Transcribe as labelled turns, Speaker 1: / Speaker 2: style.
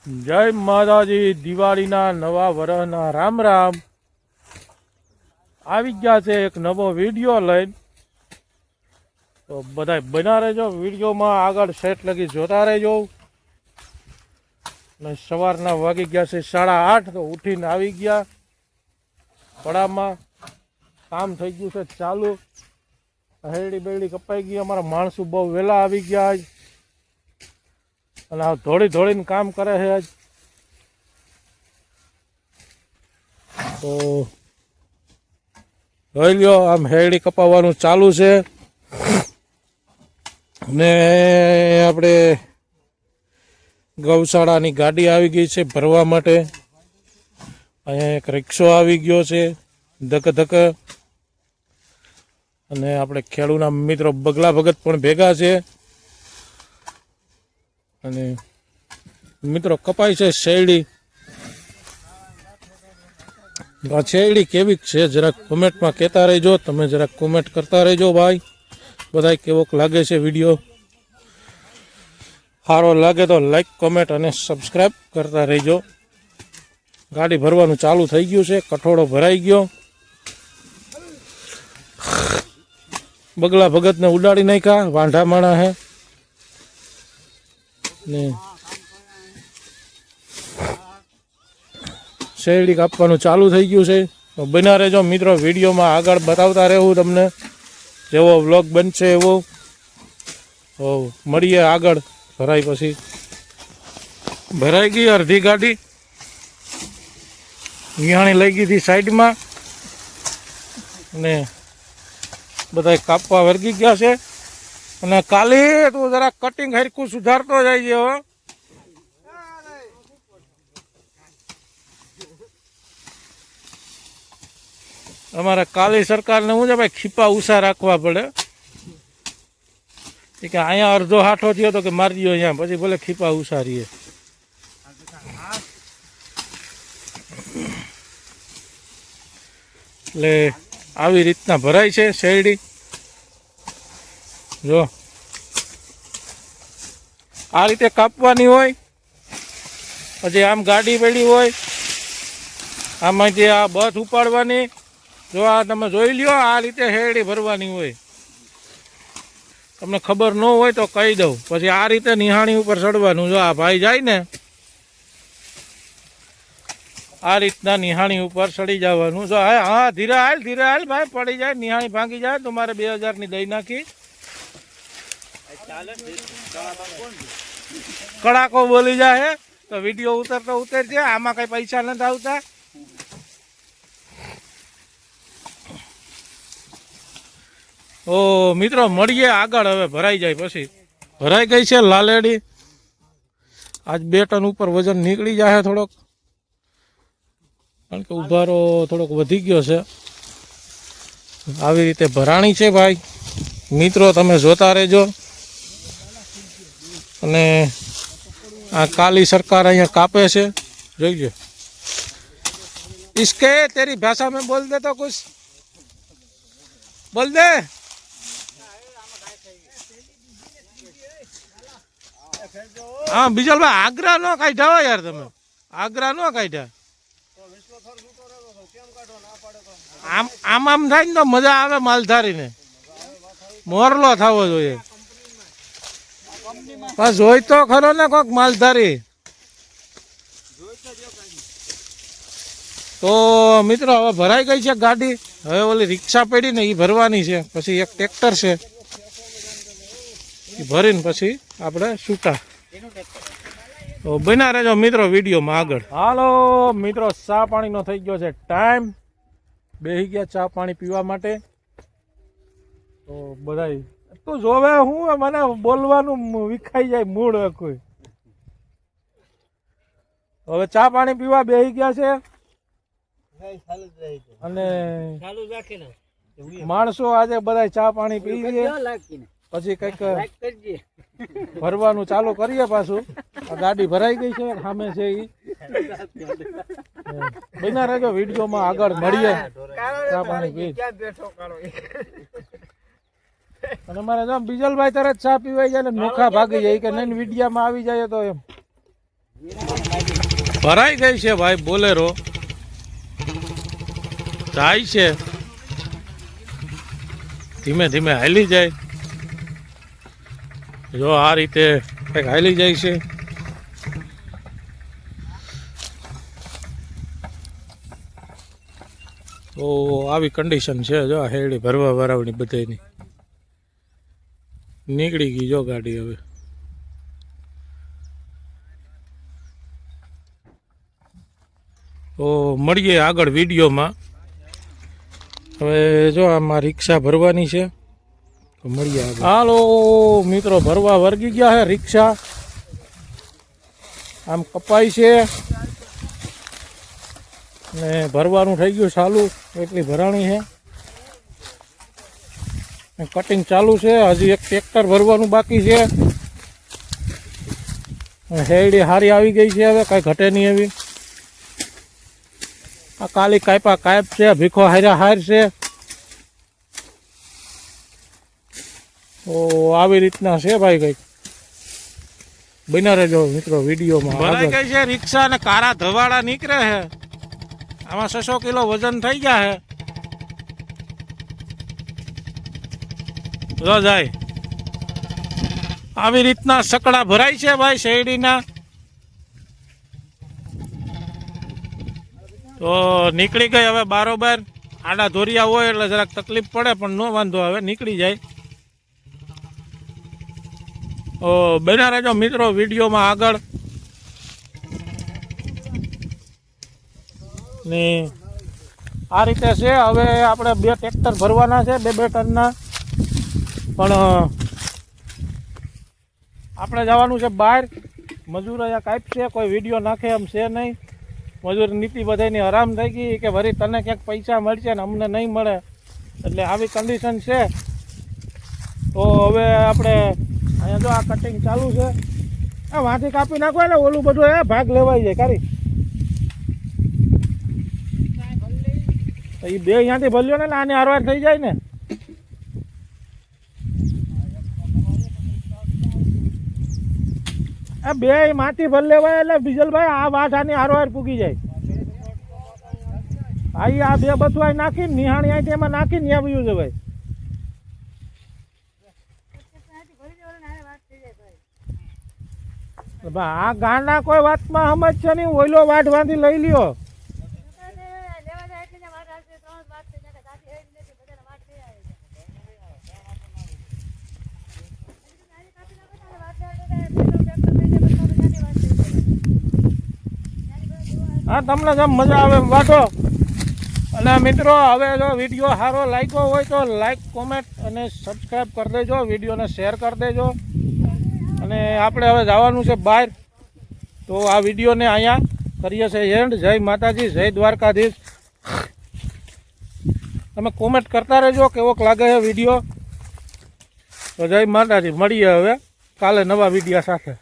Speaker 1: જય માતાજી। દિવાળીના નવા વર્ષના રામ રામ। આવી ગયા છે એક નવો વિડીયો લઈને, તો બધા બના રહેજો વિડીયોમાં, આગળ સેટ લગી જોતા રહેજો। અને સવારના વાગી ગયા છે 8:30, તો ઉઠીને આવી ગયા પડામાં, કામ થઈ ગયું છે ચાલુ। હેરડી બેરડી કપાઈ ગઈ, અમારા માણસો બહુ વહેલા આવી ગયા આજ, અને આ ધોળીને કામ કરે છે આજ। તો જોઈ લ્યો, આમ હેરડી કપાવવાનું ચાલુ છે। ને આપણે ગૌશાળાની ગાડી આવી ગઈ છે ભરવા માટે। અહીંયા એક રિક્ષો આવી ગયો છે ધક ધક, અને આપણે ખેડૂના મિત્રો બગલા ભગત પણ ભેગા છે। અને મિત્રો કપાય છે શેરડી, આ શેરડી કેવી છે જરાક કોમેન્ટમાં કહેતા રહેજો। તમે જરાક કોમેન્ટ કરતા રહેજો ભાઈ, બધાય કેવોક લાગે છે વિડીયો। સારો લાગે તો લાઈક કોમેન્ટ અને સબસ્ક્રાઈબ કરતા રહેજો। ગાડી ભરવાનું ચાલુ થઈ ગયું છે, કઠોળો ભરાઈ ગયો। બગલા ભગતને ઉડાડી નાખ્યા, વાંઢા માણા હે ને શેરડી કાપવાનું ચાલુ થઈ ગયું છે। તો બના રહેજો મિત્રો, વિડીયોમાં આગળ બતાવતા રહેવું તમને, જેવો વ્લોગ બનશે એવો। તો મળીએ આગળ ભરાઈ પછી। ભરાઈ ગઈ અડધી ગાડી, નિહાણી લઈ ગઈ હતી સાઈડમાં, ને બધા કાપવા વર્ગી ગયા છે। અને કાલે તું જરા કટિંગ હરખું સુધારતો જાય છે હવે। અમારે કાલી સરકારને શું છે ભાઈ, ખીપા ઉષા રાખવા પડે કે અહીંયા અડધો હાથો થયો તો કે મારી દો અહીંયા, પછી ભલે ખીપા ઉષારીએ। એટલે આવી રીતના ભરાય છે શેરડી। જો આ રીતે કાપવાની હોય, પછી આમ ગાડી પડી હોય, આમાંથી આ બથ ઉપાડવાની। જો આ તમે જોઈ લ્યો, આ રીતે શેરડી ભરવાની હોય। તમને ખબર ન હોય તો કહી દઉં, પછી આ રીતે નિહાણી ઉપર ચડવાનું। જો આ ભાઈ જાય ને, આ રીતના નિહાણી ઉપર ચડી જવાનું। જો હા ધીરે હાલ ભાઈ, પડી જાય નિહાણી ભાંગી જાય તો મારે 2000ની દઈ નાખી। કડાકો બોલી જાય તો વિડીયો ઉતરતો ઉતરશે, આમાં કઈ પૈસા નથી આવતા। ઓ મિત્રો મળીએ આગળ, હવે ભરાઈ જાય પછી। ભરાઈ ગઈ છે લાલેડી, આજ 2 ટન ઉપર વજન નીકળી જાય થોડોક, કારણ કે ઉભારો થોડોક વધી ગયો છે। આવી રીતે ભરાણી છે ભાઈ મિત્રો, તમે જોતા રહેજો। અને આ કાલી સરકાર અહીંયા કાપે છે, જોઈજો। इसके तेरी भाषा में बोल दे तो कुछ बोल दे। हाँ बिजल भाई, आग्रा नो काढ़ा हो यार, तमे आग्रा नो काढ़ा। આમ થાય ને તો મજા આવે માલધારીને, મોરલો થવો જોઈએ। બસ જોઈ તો ખરો ને કોક માલધારી। તો મિત્રો હવે ભરાઈ ગઈ છે ગાડી, હવે ઓલી રિક્ષા પડી ને એ ભરવાની છે, પછી એક ટ્રેક્ટર છે એ ભરીને પછી આપણે છૂટા। તો બના રહેજો મિત્રો વિડીયોમાં આગળ। હાલો મિત્રો, ચા પાણીનો થઈ ગયો છે ટાઈમ, બેસી ગયા ચા પાણી પીવા માટે। તો બધાય તું જોવે, હું મને બોલવાનું વિખાઈ જાય મૂળ કોઈ। હવે ચા પાણી પીવા બેસી ગયા છે, અને માણસો આજે બધા ચા પાણી પીએ, પછી કઈક ભરવાનું ચાલુ કરીએ પાછું। આ ગાડી ભરાઈ ગઈ છે સામે છે એ। બના રહેજો વિડીયોમાં આગળ, મળીએ ચા પાણી પી। અને મારે જો બીજલભાઈ તરત ચા પીવાઈ જાય ને નોખા ભાગી જાય કે નહીં વિડીયામાં આવી જાય તો એમ। ભરાઈ ગઈ છે ભાઈ બોલેરો, જાય છે ધીમે ધીમે હાલી જાય. જો આ રીતે કંઈક હાલી જાય છે. તો આવી કન્ડિશન છે. જો આ હેડી ભરવા ભરાવની બધાની નીકળી ગઈ જો ગાડી. હવે તો મળીએ આગળ વિડીયોમાં. હવે જો આમાં રિક્ષા ભરવાની છે તો મળીએ આગળ. હાલો મિત્રો, ભરવા વર્ગી ગયા છે રિક્ષા. આમ કપાઈ છે ને ભરવાનું થઈ ગયું ચાલુ. એટલી ભરાણી છે, કટિંગ ચાલુ છે. હજી એક ટ્રેક્ટર ભરવાનું બાકી છે. હેડી હારી આવી ગઈ છે, હવે કાંઈ ઘટે નહીં એવી. આ કાલી કાયપા કાયપ છે, ભીખો હાર્યા હાર છે. તો આવી રીતના છે ભાઈ. કંઈક બના રહેજો મિત્રો વિડીયોમાં. ભરાઈ ગઈ છે રિક્ષા ને કારા ધવાડા નીકળે છે. આમાં 600 કિલો વજન થઈ ગયા છે. જો જાય આવી રીતના સકડા ભરાય છે ભાઈ શેરડીના. તો નીકળી ગઈ હવે બારોબાર. આડા ધોરિયા હોય એટલે જરાક તકલીફ પડે, પણ નો વાંધો, હવે નીકળી જાય. બના રહેજો મિત્રો વિડીયોમાં આગળ. ને આ રીતે છે. હવે આપણે 2 ટ્રેક્ટર ભરવાના છે, 2 ટનના. પણ આપણે જવાનું છે બહાર. મજૂર અહીંયા કાંઈક છે, કોઈ વિડીયો નાખે એમ છે નહીં. મજૂર નીતિ બધાની આરામ થઈ ગઈ કે વળી તને ક્યાંક પૈસા મળશે ને અમને નહીં મળે, એટલે આવી કન્ડિશન છે. તો હવે આપણે અહીંયા જો આ કટિંગ ચાલુ છે. આ વાંથી કાપી નાખો એટલે ઓલું બધું ભાગ લેવાઈ જાય કારી. એ 2 અહીંયાથી ભલ્યો ને આને હારવાર થઈ જાય ને. આ 2 માથી ભર લેવાય એટલે બીજલભાઈ આ વાટ આની હારવાર પૂગી જાય. ભાઈ આ 2 બધું નાખીને નિહાણી અહીંથી એમાં નાખીને ત્યાં બીજું છે ભાઈ. આ ગાંડા કોઈ વાતમાં સમજ છે નહીં. ઓઈલો વાટવાથી લઈ લ્યો. હા, તમને જેમ મજા આવે એમ વાટો. અને મિત્રો હવે જો વિડીયો સારો લાગ્યો હોય તો લાઈક, કોમેન્ટ અને સબસ્ક્રાઈબ કરી દેજો. વિડીયોને શેર કરી દેજો. અને આપણે હવે જવાનું છે બહાર. તો આ વિડીયોને અહીંયા કરીએ છીએ એન્ડ. જય માતાજી, જય દ્વારકાધીશ. તમે કોમેન્ટ કરતા રહેજો કેવોક લાગે છે વિડીયો. તો જય માતાજી, મળીએ હવે કાલે નવા વિડીયો સાથે.